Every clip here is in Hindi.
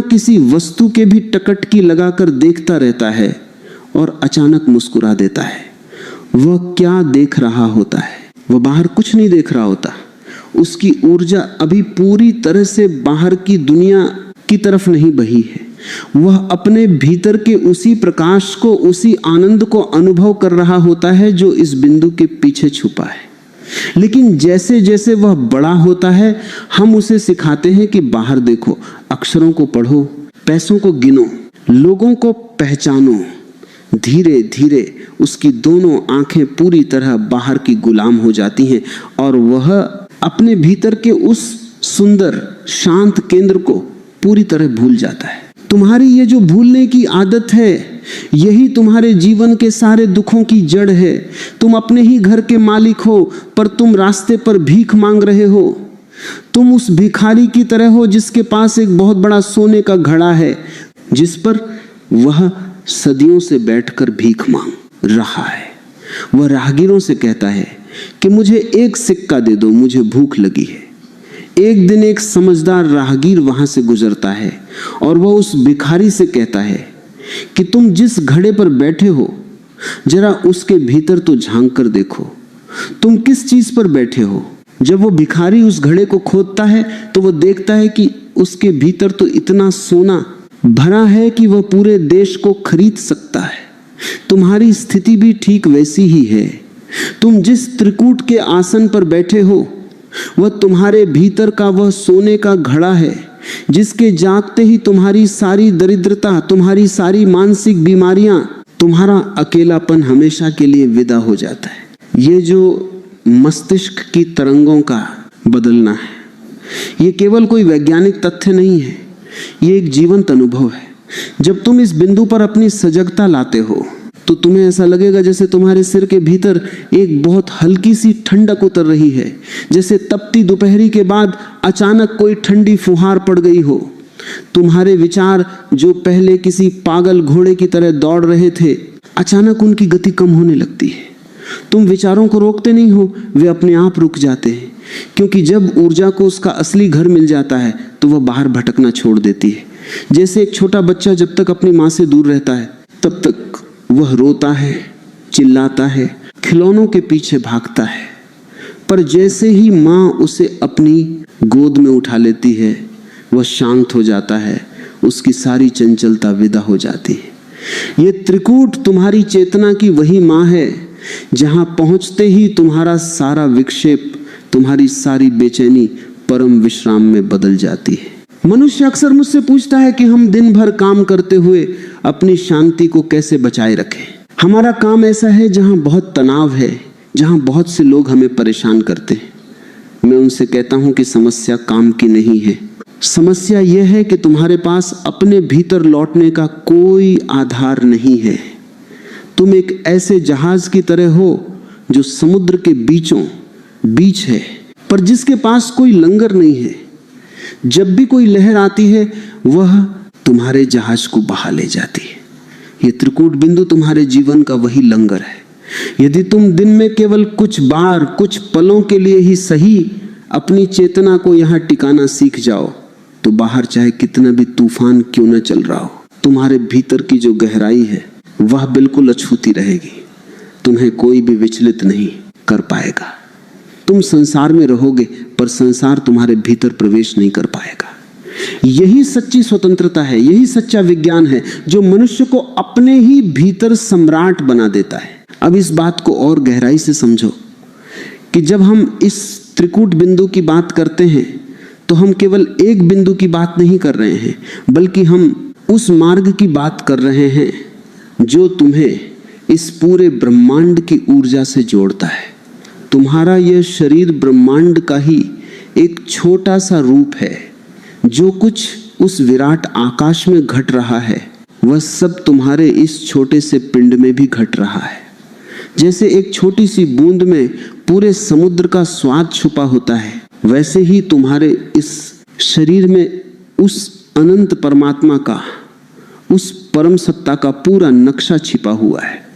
किसी वस्तु के भी टकटकी लगाकर देखता रहता है और अचानक मुस्कुरा देता है। वह क्या देख रहा होता है? वह बाहर कुछ नहीं देख रहा होता। उसकी ऊर्जा अभी पूरी तरह से बाहर की दुनिया की तरफ नहीं बही है। वह अपने भीतर के उसी प्रकाश को, उसी आनंद को अनुभव कर रहा होता है जो इस बिंदु के पीछे छुपा है। लेकिन जैसे जैसे वह बड़ा होता है, हम उसे सिखाते हैं कि बाहर देखो, अक्षरों को पढ़ो, पैसों को गिनो, लोगों को पहचानो। धीरे धीरे उसकी दोनों आंखें पूरी तरह बाहर की गुलाम हो जाती हैं और वह अपने भीतर के उस सुंदर शांत केंद्र को पूरी तरह भूल जाता है। तुम्हारी ये जो भूलने की आदत है, यही तुम्हारे जीवन के सारे दुखों की जड़ है। तुम अपने ही घर के मालिक हो, पर तुम रास्ते पर भीख मांग रहे हो। तुम उस भिखारी की तरह हो जिसके पास एक बहुत बड़ा सोने का घड़ा है, जिस पर वह सदियों से बैठकर भीख मांग रहा है। वह राहगीरों से कहता है कि मुझे एक सिक्का दे दो, मुझे भूख लगी है। एक दिन एक समझदार राहगीर वहां से गुजरता है और वह उस भिखारी से कहता है कि तुम जिस घड़े पर बैठे हो, जरा उसके भीतर तो झांक कर देखो, तुम किस चीज पर बैठे हो। जब वो भिखारी उस घड़े को खोदता है तो वह देखता है कि उसके भीतर तो इतना सोना भरा है कि वह पूरे देश को खरीद सकता है। तुम्हारी स्थिति भी ठीक वैसी ही है। तुम जिस त्रिकूट के आसन पर बैठे हो, वह तुम्हारे भीतर का वह सोने का घड़ा है, जिसके जागते ही तुम्हारी सारी दरिद्रता, तुम्हारी सारी मानसिक बीमारियां, तुम्हारा अकेलापन हमेशा के लिए विदा हो जाता है। ये जो मस्तिष्क की तरंगों का बदलना है, ये केवल कोई वैज्ञानिक तथ्य नहीं है, ये एक जीवंत अनुभव है। जब तुम इस बिंदु पर अपनी सजगता लाते हो तो तुम्हें ऐसा लगेगा जैसे तुम्हारे सिर के भीतर एक बहुत हल्की सी ठंडक उतर रही है, जैसे तपती दोपहरी के बाद अचानक कोई ठंडी फुहार पड़ गई हो। तुम्हारे विचार जो पहले किसी पागल घोड़े की तरह दौड़ रहे थे, अचानक उनकी गति कम होने लगती है। तुम विचारों को रोकते नहीं हो, वे अपने आप रुक जाते हैं, क्योंकि जब ऊर्जा को उसका असली घर मिल जाता है तो वह बाहर भटकना छोड़ देती है। जैसे एक छोटा बच्चा जब तक अपनी माँ से दूर रहता है तब तक वह रोता है, चिल्लाता है, खिलौनों के पीछे भागता है, पर जैसे ही माँ उसे अपनी गोद में उठा लेती है वह शांत हो जाता है, उसकी सारी चंचलता विदा हो जाती है। ये त्रिकूट तुम्हारी चेतना की वही माँ है जहां पहुंचते ही तुम्हारा सारा विक्षेप, तुम्हारी सारी बेचैनी परम विश्राम में बदल जाती है। मनुष्य अक्सर मुझसे पूछता है कि हम दिन भर काम करते हुए अपनी शांति को कैसे बचाए रखें। हमारा काम ऐसा है जहां बहुत तनाव है, जहां बहुत से लोग हमें परेशान करते हैं। मैं उनसे कहता हूं कि समस्या काम की नहीं है, समस्या यह है कि तुम्हारे पास अपने भीतर लौटने का कोई आधार नहीं है। तुम एक ऐसे जहाज की तरह हो जो समुद्र के बीचों बीच है, पर जिसके पास कोई लंगर नहीं है। जब भी कोई लहर आती है वह तुम्हारे जहाज को बहा ले जाती है। यह त्रिकूट बिंदु तुम्हारे जीवन का वही लंगर है। यदि तुम दिन में केवल कुछ बार, कुछ पलों के लिए ही सही अपनी चेतना को यहाँ टिकाना सीख जाओ तो बाहर चाहे कितना भी तूफान क्यों न चल रहा हो, तुम्हारे भीतर की जो गहराई है वह बिल्कुल अछूती रहेगी। तुम्हें कोई भी विचलित नहीं कर पाएगा। तुम संसार में रहोगे पर संसार तुम्हारे भीतर प्रवेश नहीं कर पाएगा। यही सच्ची स्वतंत्रता है, यही सच्चा विज्ञान है जो मनुष्य को अपने ही भीतर सम्राट बना देता है। अब इस बात को और गहराई से समझो कि जब हम इस त्रिकूट बिंदु की बात करते हैं तो हम केवल एक बिंदु की बात नहीं कर रहे हैं, बल्कि हम उस मार्ग की बात कर रहे हैं जो तुम्हें इस पूरे ब्रह्मांड की ऊर्जा से जोड़ता है। तुम्हारा यह शरीर ब्रह्मांड का ही एक छोटा सा रूप है। जो कुछ उस विराट आकाश में घट रहा है वह सब तुम्हारे इस छोटे से पिंड में भी घट रहा है। जैसे एक छोटी सी बूंद में पूरे समुद्र का स्वाद छुपा होता है, वैसे ही तुम्हारे इस शरीर में उस अनंत परमात्मा का, उस परम सत्ता का पूरा नक्शा छिपा हुआ है।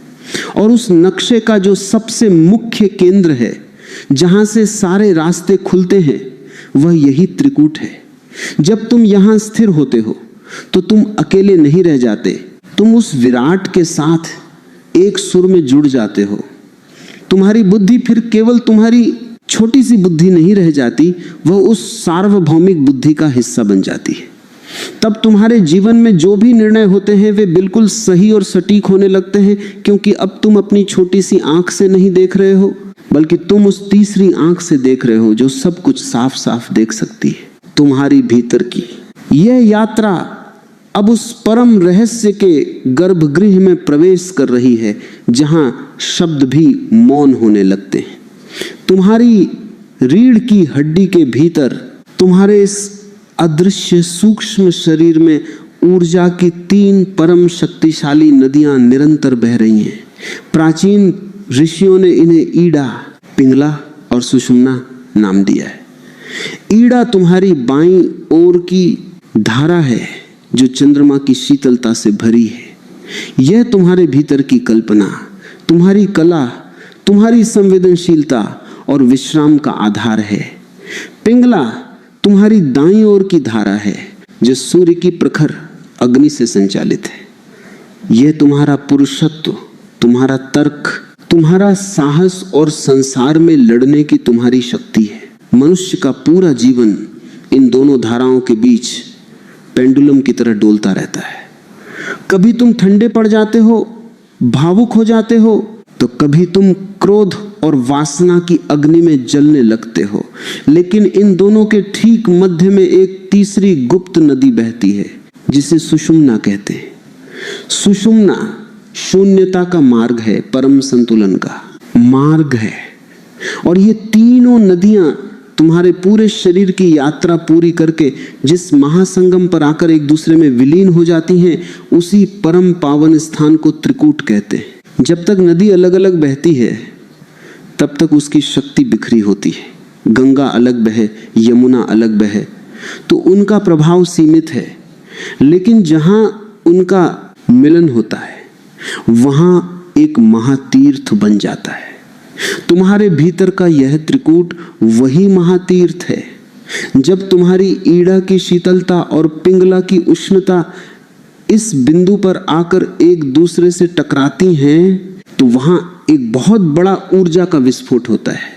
और उस नक्शे का जो सबसे मुख्य केंद्र है, जहां से सारे रास्ते खुलते हैं, वह यही त्रिकूट है। जब तुम यहां स्थिर होते हो तो तुम अकेले नहीं रह जाते, तुम उस विराट के साथ एक सुर में जुड़ जाते हो। तुम्हारी बुद्धि फिर केवल तुम्हारी छोटी सी बुद्धि नहीं रह जाती, वह उस सार्वभौमिक बुद्धि का हिस्सा बन जाती है। तब तुम्हारे जीवन में जो भी निर्णय होते हैं वे बिल्कुल सही और सटीक होने लगते हैं, क्योंकि अब तुम अपनी छोटी सी आंख से नहीं देख रहे हो, बल्कि तुम उस तीसरी आंख से देख रहे हो जो सब कुछ साफ साफ देख सकती है। तुम्हारी भीतर की यह यात्रा अब उस परम रहस्य के गर्भगृह में प्रवेश कर रही है, जहां शब्द भी मौन होने लगते हैं। तुम्हारी रीढ़ की हड्डी के भीतर, तुम्हारे इस अदृश्य सूक्ष्म शरीर में ऊर्जा की 3 परम शक्तिशाली नदियां निरंतर बह रही हैं। प्राचीन ऋषियों ने इन्हें ईड़ा, पिंगला और सुषुम्ना नाम दिया है। ईड़ा तुम्हारी बाईं ओर की धारा है जो चंद्रमा की शीतलता से भरी है। यह तुम्हारे भीतर की कल्पना, तुम्हारी कला, तुम्हारी संवेदनशीलता और विश्राम का आधार है। पिंगला तुम्हारी दाईं ओर की धारा है जो सूर्य की प्रखर अग्नि से संचालित है। यह तुम्हारा पुरुषत्व, तुम्हारा तर्क, तुम्हारा साहस और संसार में लड़ने की तुम्हारी शक्ति है। मनुष्य का पूरा जीवन इन दोनों धाराओं के बीच पेंडुलम की तरह डोलता रहता है। कभी तुम ठंडे पड़ जाते हो, भावुक हो जाते हो, तो कभी तुम क्रोध और वासना की अग्नि में जलने लगते हो। लेकिन इन दोनों के ठीक मध्य में एक तीसरी गुप्त नदी बहती है जिसे सुषुम्ना कहते हैं। सुषुम्ना शून्यता का मार्ग है, परम संतुलन का मार्ग है। और ये तीनों नदियां तुम्हारे पूरे शरीर की यात्रा पूरी करके जिस महासंगम पर आकर एक दूसरे में विलीन हो जाती हैं, उसी परम पावन स्थान को त्रिकूट कहते हैं। जब तक नदी अलग अलग बहती है तब तक उसकी शक्ति बिखरी होती है। गंगा अलग बहे, यमुना अलग बहे, तो उनका प्रभाव सीमित है। लेकिन जहां उनका मिलन होता है वहां एक महातीर्थ बन जाता है। तुम्हारे भीतर का यह त्रिकूट वही महातीर्थ है। जब तुम्हारी ईड़ा की शीतलता और पिंगला की उष्णता इस बिंदु पर आकर एक दूसरे से टकराती हैं, तो वहां एक बहुत बड़ा ऊर्जा का विस्फोट होता है।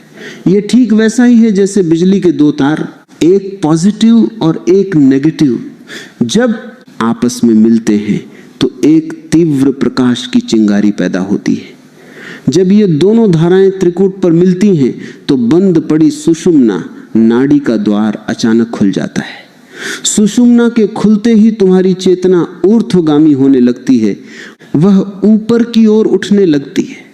यह ठीक वैसा ही है जैसे बिजली के 2 तार, एक पॉजिटिव और एक नेगेटिव, जब आपस में मिलते हैं तो एक तीव्र प्रकाश की चिंगारी पैदा होती है। जब ये दोनों धाराएं त्रिकूट पर मिलती हैं तो बंद पड़ी सुषुम्ना नाड़ी का द्वार अचानक खुल जाता है। सुषुम्ना के खुलते ही तुम्हारी चेतना ऊर्ध्वगामी होने लगती है, वह ऊपर की ओर उठने लगती है।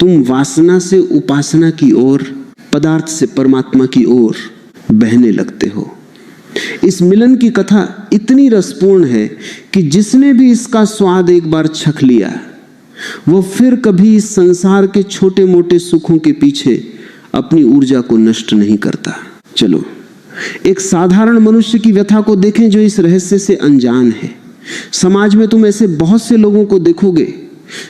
तुम वासना से उपासना की ओर, पदार्थ से परमात्मा की ओर बहने लगते हो। इस मिलन की कथा इतनी रसपूर्ण है कि जिसने भी इसका स्वाद एक बार चख लिया, वो फिर कभी इस संसार के छोटे मोटे सुखों के पीछे अपनी ऊर्जा को नष्ट नहीं करता। चलो एक साधारण मनुष्य की व्यथा को देखें जो इस रहस्य से अनजान है। समाज में तुम ऐसे बहुत से लोगों को देखोगे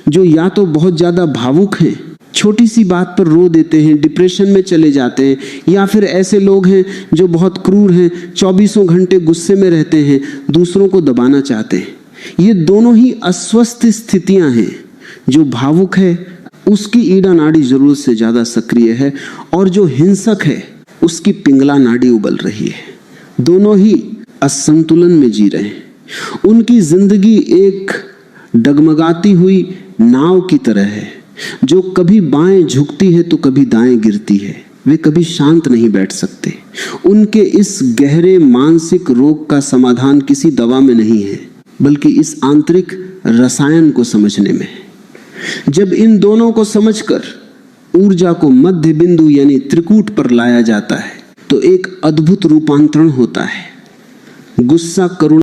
जो या तो बहुत ज्यादा भावुक हैं, छोटी सी बात पर रो देते हैं, डिप्रेशन में चले जाते हैं, या फिर ऐसे लोग हैं जो बहुत क्रूर हैं, 24 घंटे गुस्से में रहते हैं, दूसरों को दबाना चाहते हैं। ये दोनों ही अस्वस्थ स्थितियां हैं। जो भावुक है उसकी ईड़ा नाड़ी जरूरत से ज्यादा सक्रिय है, और जो हिंसक है उसकी पिंगला नाड़ी उबल रही है। दोनों ही असंतुलन में जी रहे हैं। उनकी जिंदगी एक डगमगाती हुई नाव की तरह है जो कभी बाएं झुकती है तो कभी दाएं गिरती है। वे कभी शांत नहीं बैठ सकते। उनके इस गहरे मानसिक रोग का समाधान किसी दवा में नहीं है, बल्कि इस आंतरिक रसायन को समझने में है। जब इन दोनों को समझकर ऊर्जा को मध्य बिंदु यानी त्रिकूट पर लाया जाता है तो एक अद्भुत रूपांतरण होता है। गुस्सा, करुणा